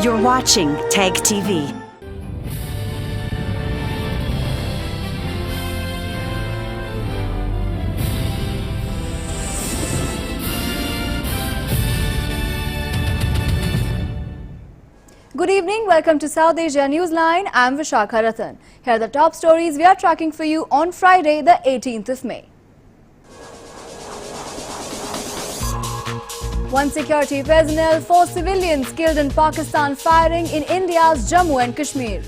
You're watching Tag TV. Good evening, welcome to South Asia Newsline. I'm Vishakha Ratan. Here are the top stories we are tracking for you on Friday, the 18th of May. One security personnel, 4 civilians killed in Pakistan firing in India's Jammu and Kashmir.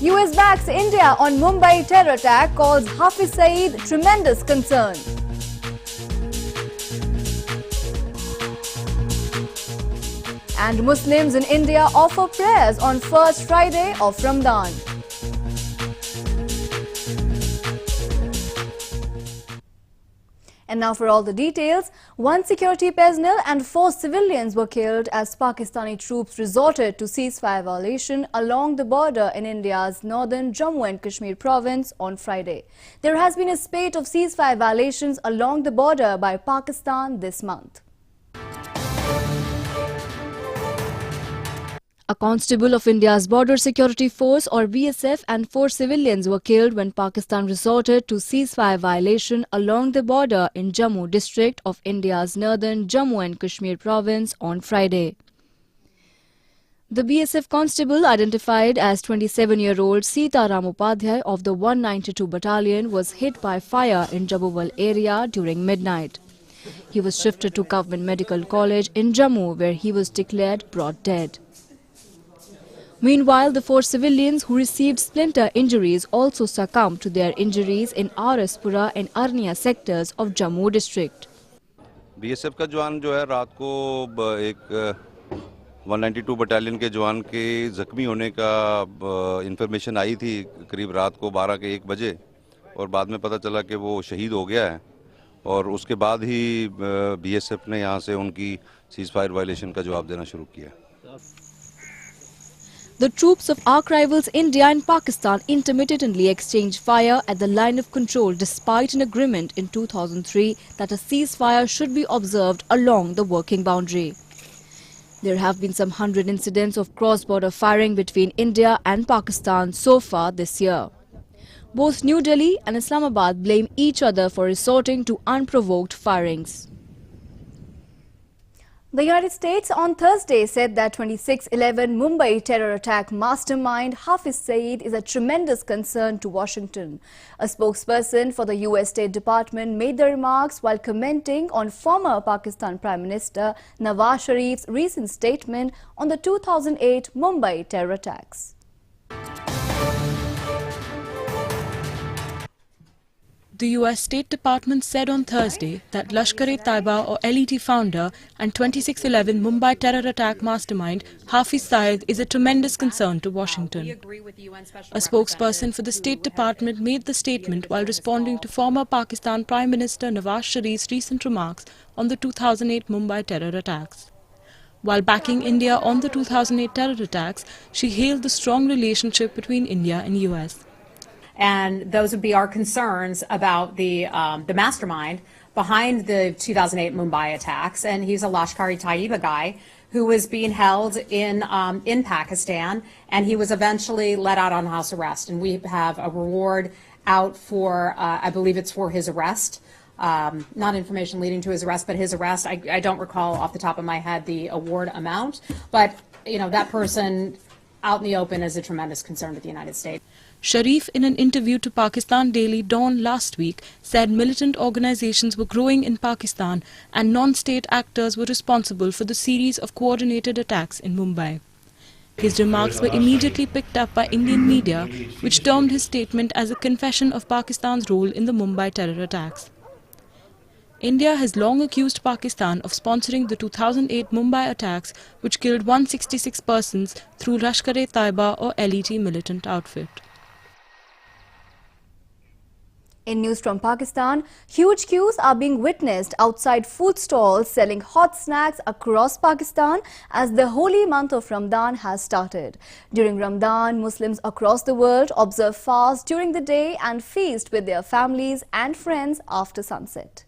US backs India on Mumbai terror attack, calls Hafiz Saeed tremendous concern. And Muslims in India offer prayers on first Friday of Ramadan. And now for all the details. 1 security personnel and 4 civilians were killed as Pakistani troops resorted to ceasefire violation along the border in India's northern Jammu and Kashmir province on Friday. There has been a spate of ceasefire violations along the border by Pakistan this month. A constable of India's Border Security Force or BSF and 4 civilians were killed when Pakistan resorted to ceasefire violation along the border in Jammu district of India's northern Jammu and Kashmir province on Friday. The BSF constable, identified as 27-year-old Sita Ramupadhyay of the 192 Battalion, was hit by fire in Jabuwal area during midnight. He was shifted to Government Medical College in Jammu, where he was declared brought dead. Meanwhile, the 4 civilians who received splinter injuries also succumbed to their injuries in Araspura and Arnia sectors of Jammu district. BSF का जवान जो है रात को एक 192 battalion के जवान के जख्मी होने का इंफॉर्मेशन आई थी करीब रात को 12 के 1 बजे और बाद में पता चला कि वो शहीद हो गया है और उसके बाद ही BSF ने यहाँ से उनकी सीज़फायर वायलेशन का जवाब देना शुरू किया. The troops of arch rivals India and Pakistan intermittently exchanged fire at the line of control despite an agreement in 2003 that a ceasefire should be observed along the working boundary. There have been some 100 incidents of cross-border firing between India and Pakistan so far this year. Both New Delhi and Islamabad blame each other for resorting to unprovoked firings. The United States on Thursday said that 26/11 Mumbai terror attack mastermind Hafiz Saeed is a tremendous concern to Washington. A spokesperson for the US State Department made the remarks while commenting on former Pakistan Prime Minister Nawaz Sharif's recent statement on the 2008 Mumbai terror attacks. The US State Department said on Thursday that Lashkar-e-Taiba or LET founder and 26/11 Mumbai terror attack mastermind Hafiz Saeed is a tremendous concern to Washington. A spokesperson for the State Department made the statement while responding to former Pakistan Prime Minister Nawaz Sharif's recent remarks on the 2008 Mumbai terror attacks. While backing India on the 2008 terror attacks, she hailed the strong relationship between India and US. And those would be our concerns about the mastermind behind the 2008 Mumbai attacks. And he's a Lashkar-e-Taiba guy who was being held in Pakistan, and he was eventually let out on house arrest. And we have a reward out for, I believe it's for his arrest. Not information leading to his arrest, but his arrest. I don't recall off the top of my head the award amount, but that person out in the open is a tremendous concern to the United States. Sharif, in an interview to Pakistan Daily Dawn last week, said militant organizations were growing in Pakistan and non-state actors were responsible for the series of coordinated attacks in Mumbai. His remarks were immediately picked up by Indian media, which termed his statement as a confession of Pakistan's role in the Mumbai terror attacks. India has long accused Pakistan of sponsoring the 2008 Mumbai attacks, which killed 166 persons through Lashkar-e-Taiba or LET militant outfit. In news from Pakistan, huge queues are being witnessed outside food stalls selling hot snacks across Pakistan as the holy month of Ramadan has started. During Ramadan, Muslims across the world observe fast during the day and feast with their families and friends after sunset.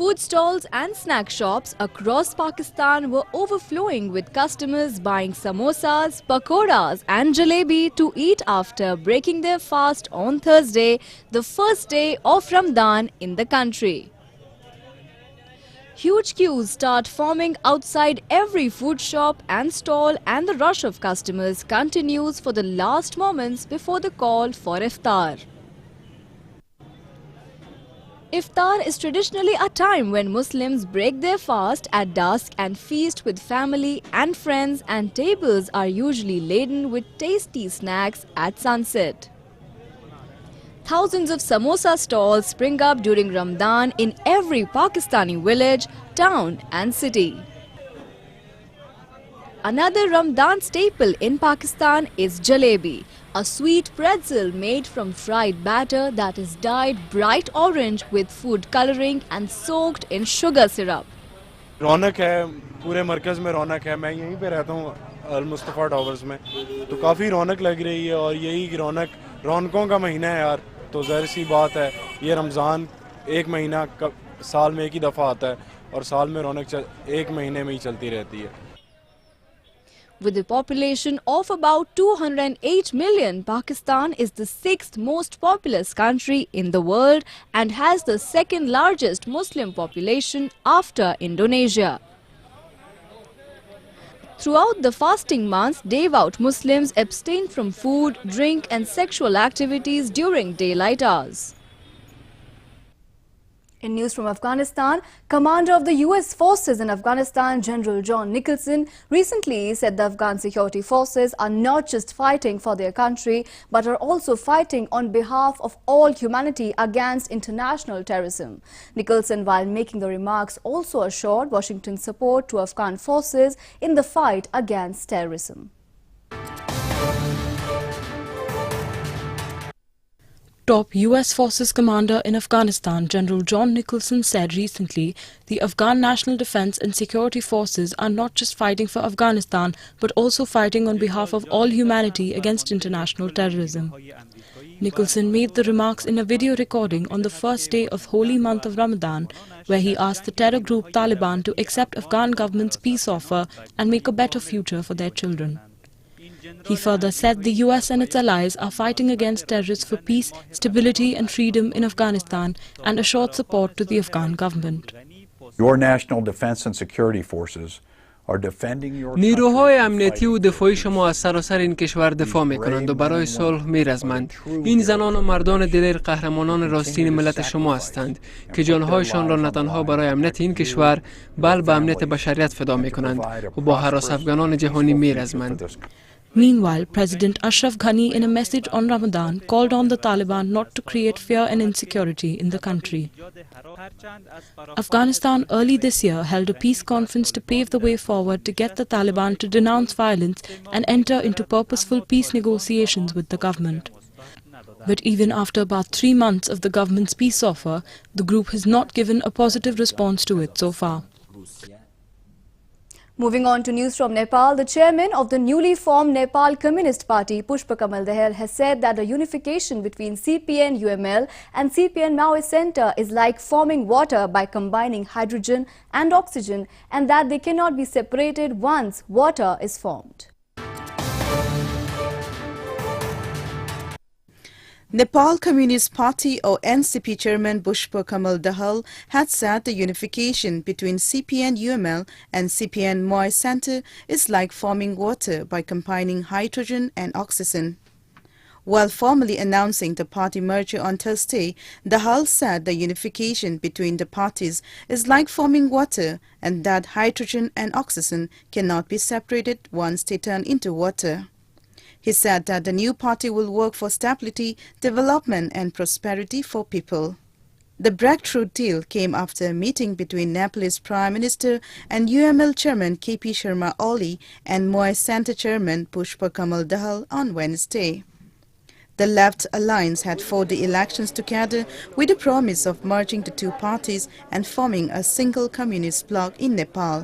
Food stalls and snack shops across Pakistan were overflowing with customers buying samosas, pakoras and jalebi to eat after breaking their fast on Thursday, the first day of Ramadan in the country. Huge queues start forming outside every food shop and stall, and the rush of customers continues for the last moments before the call for iftar. Iftar is traditionally a time when Muslims break their fast at dusk and feast with family and friends, and tables are usually laden with tasty snacks at sunset. Thousands of samosa stalls spring up during Ramadan in every Pakistani village, town and city. Another Ramadan staple in Pakistan is jalebi, a sweet pretzel made from fried batter that is dyed bright orange with food coloring and soaked in sugar syrup. रौनक है, पूरे मरकज में रौनक है। मैं यहीं पे रहता हूँ अल Mustafa towers में, तो काफ़ी रौनक लग रही है और यही रौनकों का महीना है यार। तो ज़ाहिर सी बात है, ये रमज़ान एक महीना साल में एक ही दफ़ा आता है और साल में रौनक एक महीने में ही चलती रहती है। With a population of about 208 million, Pakistan is the 6th most populous country in the world and has the 2nd largest Muslim population after Indonesia. Throughout the fasting months, devout Muslims abstain from food, drink and sexual activities during daylight hours. In news from Afghanistan, Commander of the US forces in Afghanistan, General John Nicholson, recently said the Afghan security forces are not just fighting for their country, but are also fighting on behalf of all humanity against international terrorism. Nicholson, while making the remarks, also assured Washington's support to Afghan forces in the fight against terrorism. Top US Forces Commander in Afghanistan, General John Nicholson, said recently the Afghan National Defense and Security Forces are not just fighting for Afghanistan, but also fighting on behalf of all humanity against international terrorism. Nicholson made the remarks in a video recording on the first day of holy month of Ramadan, where he asked the terror group Taliban to accept Afghan government's peace offer and make a better future for their children. He further said the US and its allies are fighting against terrorists for peace, stability and freedom in Afghanistan, and assured support to the Afghan government. Your national defense and security forces are defending your country. نیروهای امنیتی و دفاعی شما از سراسر این کشور دفاع می‌کنند و برای صلح می‌رزمند. این زنان و مردان دلیر قهرمانان راستین ملت شما هستند که جانهایشان را نه تنها برای امنیت این کشور، بل به امنیت بشریت فدا می‌کنند و با هراس افغانان جهانی می‌رزمند. Meanwhile, President Ashraf Ghani, in a message on Ramadan, called on the Taliban not to create fear and insecurity in the country. Afghanistan early this year held a peace conference to pave the way forward to get the Taliban to denounce violence and enter into purposeful peace negotiations with the government. But even after about 3 months of the government's peace offer, the group has not given a positive response to it so far. Moving on to news from Nepal, the chairman of the newly formed Nepal Communist Party, Pushpa Kamal Dahal, has said that the unification between CPN-UML and CPN-Maoist Centre is like forming water by combining hydrogen and oxygen, and that they cannot be separated once water is formed. Nepal Communist Party or NCP chairman Pushpa Kamal Dahal had said the unification between CPN-UML and CPN-Maoist Centre is like forming water by combining hydrogen and oxygen. While formally announcing the party merger on Thursday, Dahal said the unification between the parties is like forming water and that hydrogen and oxygen cannot be separated once they turn into water. He said that the new party will work for stability, development and prosperity for people. The breakthrough deal came after a meeting between Nepalese Prime Minister and UML Chairman KP Sharma Oli and Maoist Centre Chairman Pushpa Kamal Dahal on Wednesday. The Left Alliance had fought the elections together with the promise of merging the two parties and forming a single communist bloc in Nepal.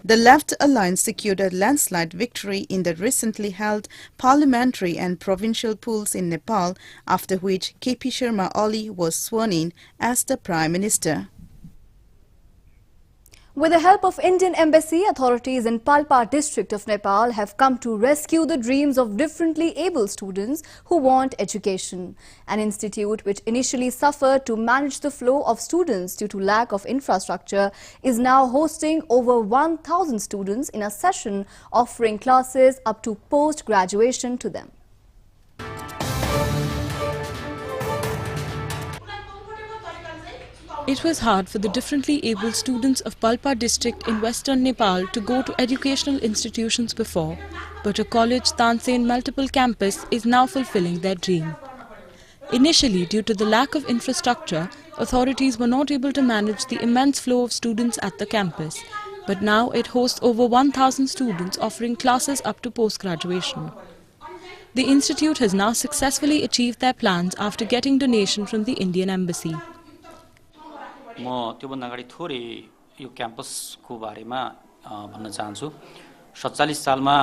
The Left Alliance secured a landslide victory in the recently held parliamentary and provincial polls in Nepal, after which KP Sharma Oli was sworn in as the Prime Minister. With the help of Indian Embassy, authorities in Palpa district of Nepal have come to rescue the dreams of differently able students who want education. An institute which initially suffered to manage the flow of students due to lack of infrastructure is now hosting over 1,000 students in a session offering classes up to post-graduation to them. It was hard for the differently able students of Palpa district in western Nepal to go to educational institutions before, but a college Tansen multiple campus is now fulfilling their dream. Initially, due to the lack of infrastructure, authorities were not able to manage the immense flow of students at the campus, but now it hosts over 1,000 students offering classes up to post-graduation. The institute has now successfully achieved their plans after getting donation from the Indian Embassy. म त्योभन्दा अगाडि थोरै यो क्याम्पसको बारेमा भन्न चाहन्छु। 47 सालमा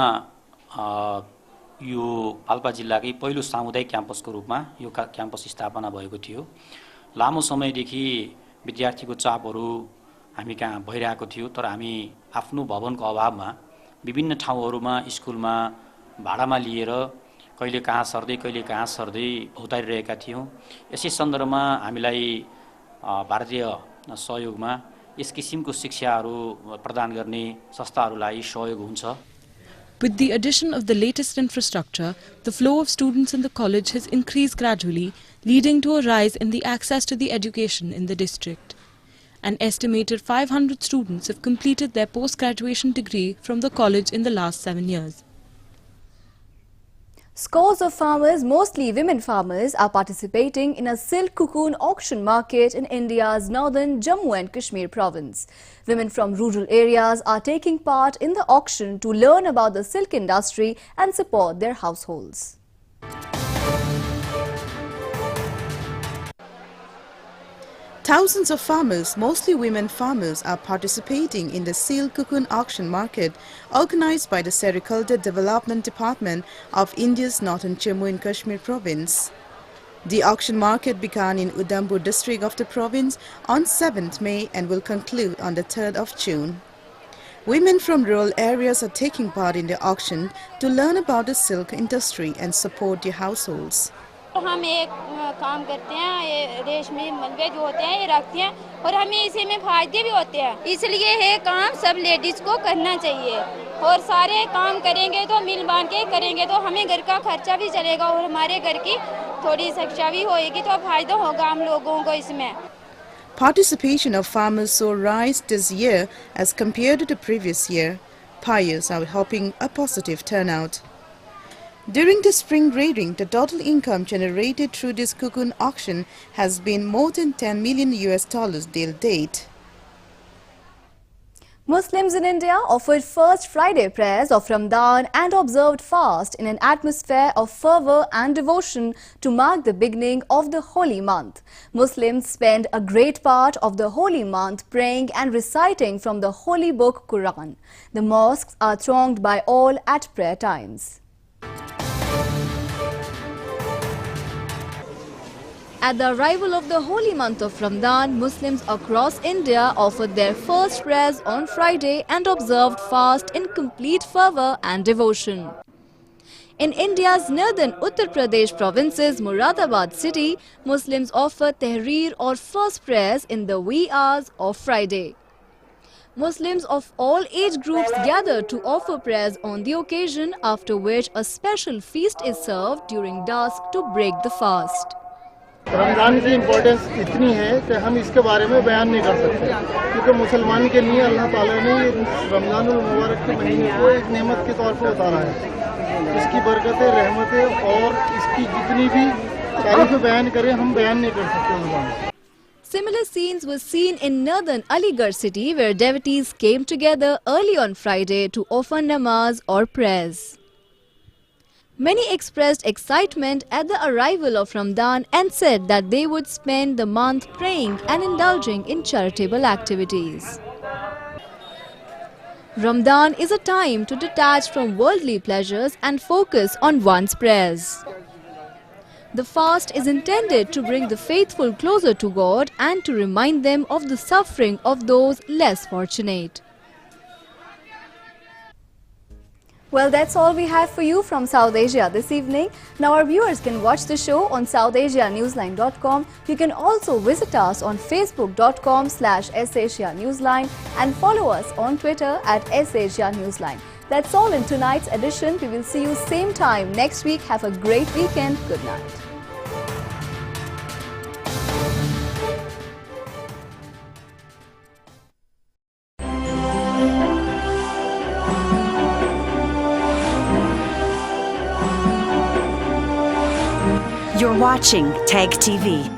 यो पाल्पा जिल्लाकै पहिलो सामुदायिक क्याम्पसको रूपमा यो क्याम्पस स्थापना भएको थियो। लामो समयदेखि विद्यार्थीको चापहरू हामी कहाँ भइरहेको थियो, तर हामी आफ्नो भवनको अभावमा विभिन्न ठाउँहरूमा स्कुलमा भाडामा लिएर कहिले कहाँ सर्दै भौतारिरहेका थियौं। यसै सन्दर्भमा हामीलाई भारतीय सहयोगमा यस किसिमको शिक्षाहरू प्रदान गर्ने संस्थाहरूलाई सहयोग हुन्छ। With the addition of the latest infrastructure, the flow of students in the college has increased gradually, leading to a rise in the access to the education in the district. An estimated 500 students have completed their post-graduation degree from the college in the last 7 years. Scores of farmers, mostly women farmers, are participating in a silk cocoon auction market in India's northern Jammu and Kashmir province. Women from rural areas are taking part in the auction to learn about the silk industry and support their households. Thousands of farmers, mostly women farmers, are participating in the silk cocoon auction market organized by the Sericulture Development Department of India's northern Jammu and Kashmir province. The auction market began in Udhampur district of the province on 7th May and will conclude on the 3rd of June. Women from rural areas are taking part in the auction to learn about the silk industry and support their households. हम एक काम करते हैं, ये रेशमी मलबे जो होते हैं ये रखते हैं और हमें इसी में फायदे भी होते हैं, इसलिए ये काम सब लेडीज को करना चाहिए और सारे काम करेंगे तो मिल बांध के करेंगे तो हमें घर का खर्चा भी चलेगा और हमारे घर की थोड़ी शिक्षा भी होएगी तो फायदा होगा हम लोगों को इसमें. Participation of farmers saw rise this year as compared to the previous year. Buyers are hoping a positive turnout. During the spring grading, the total income generated through this cocoon auction has been more than $10 million till date. Muslims in India offered first Friday prayers of Ramadan and observed fast in an atmosphere of fervor and devotion to mark the beginning of the holy month. Muslims spend a great part of the holy month praying and reciting from the holy book Quran. The mosques are thronged by all at prayer times. At the arrival of the holy month of Ramadan, Muslims across India offered their first prayers on Friday and observed fast in complete fervour and devotion. In India's northern Uttar Pradesh province's Moradabad city, Muslims offered Tahrir or first prayers in the wee hours of Friday. Muslims of all age groups gathered to offer prayers on the occasion, after which a special feast is served during dusk to break the fast. Ramzan की importance इतनी है कि हम इसके बारे में बयान नहीं कर सकते, क्योंकि मुसलमान के लिए अल्लाह ताला ने रमज़ानुल मुबारक के महीने को एक नेमत के तौर पर उतारा है. इसकी बरकतें, रहमतें और इसकी जितनी भी तारीफ़ें बयान करें हम बयान नहीं कर सकते ज़ुबान. Similar scenes were seen in northern Aligarh city, where devotees came together early on Friday to offer namaz or prayers. Many expressed excitement at the arrival of Ramadan and said that they would spend the month praying and indulging in charitable activities. Ramadan is a time to detach from worldly pleasures and focus on one's prayers. The fast is intended to bring the faithful closer to God and to remind them of the suffering of those less fortunate. Well, that's all we have for you from South Asia this evening. Now our viewers can watch the show on SouthAsiaNewsline.com. You can also visit us on Facebook.com/SAsiaNewsline and follow us on Twitter @SAsiaNewsline. That's all in tonight's edition. We will see you same time next week. Have a great weekend. Good night. You're watching TAG TV.